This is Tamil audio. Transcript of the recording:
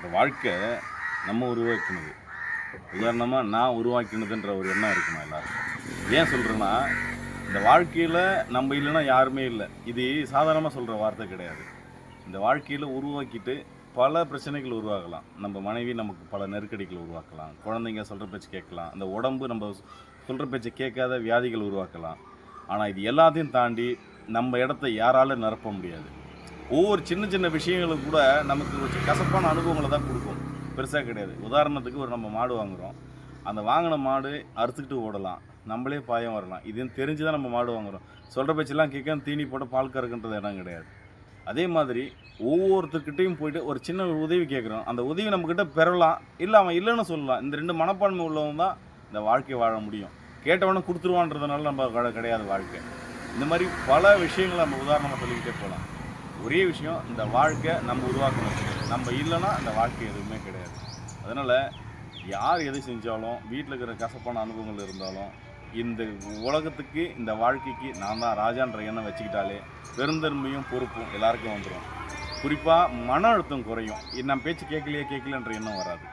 இந்த வாழ்க்கை நம்ம உருவாக்கினது. உதாரணமாக நான் உருவாக்கினதுன்ற ஒரு எண்ணம் இருக்குமா எல்லாருக்கும். ஏன் சொல்கிறேன்னா, இந்த வாழ்க்கையில் நம்ம இல்லைன்னா யாருமே இல்லை. இது சாதாரணமாக சொல்கிற வார்த்தை கிடையாது. இந்த வாழ்க்கையில் உருவாக்கிட்டு பல பிரச்சனைகள் உருவாகலாம். நம்ம மனைவி நமக்கு பல நெருக்கடிகள் உருவாக்கலாம். குழந்தைங்க சொல்கிற பேச்சு கேட்கலாம். அந்த உடம்பு நம்ம சொல்கிற பேச்சை கேட்காத வியாதிகள் உருவாக்கலாம். ஆனால் இது எல்லாத்தையும் தாண்டி நம்ம இடத்த யாராலும் நிரப்ப முடியாது. ஒவ்வொரு சின்ன சின்ன விஷயங்களும் கூட நமக்கு ஒரு கசப்பான அனுபவங்களை தான் கொடுக்கும். பெருசாக கிடையாது. உதாரணத்துக்கு ஒரு நம்ம மாடு வாங்குகிறோம். அந்த வாங்கின மாடு அறுத்துக்கிட்டு ஓடலாம், நம்மளே பாயம் வரலாம். இதுன்னு தெரிஞ்சு தான் நம்ம மாடு வாங்குகிறோம். சொல்கிற பேச்செல்லாம் கேட்க தீனி போட்டு பால் கறக்குன்றது இடம் கிடையாது. அதே மாதிரி ஒவ்வொருத்தர்கிட்டையும் போயிட்டு ஒரு சின்ன உதவி கேட்குறோம். அந்த உதவி நம்மக்கிட்ட பெறலாம், இல்லை அவன் இல்லைன்னு சொல்லலாம். இந்த ரெண்டு மனப்பான்மை உள்ளவங்க தான் இந்த வாழ்க்கை வாழ முடியும். கேட்டவொடனே கொடுத்துருவான்றதுனால நம்ம கிடையாது வாழ்க்கை. இந்த மாதிரி பல விஷயங்களை நம்ம உதாரணமாக சொல்லிக்கிட்டே போகலாம். ஒரே விஷயம், இந்த வாழ்க்கை நம்ம உருவாக்கணும். நம்ம இல்லைன்னா இந்த வாழ்க்கை எதுவுமே கிடையாது. அதனால் யார் எது செஞ்சாலும், வீட்டில் இருக்கிற கசப்பான அனுபவங்கள் இருந்தாலும், இந்த உலகத்துக்கு இந்த வாழ்க்கைக்கு நான் தான் ராஜான்ற எண்ணம் வச்சுக்கிட்டாலே பெருந்தன்மையும் பொறுப்பும் எல்லாருக்கும் வந்துடும். குறிப்பாக மன அழுத்தம் குறையும். நம்ம பேச்சு கேட்கலைன்ற எண்ணம் வராது.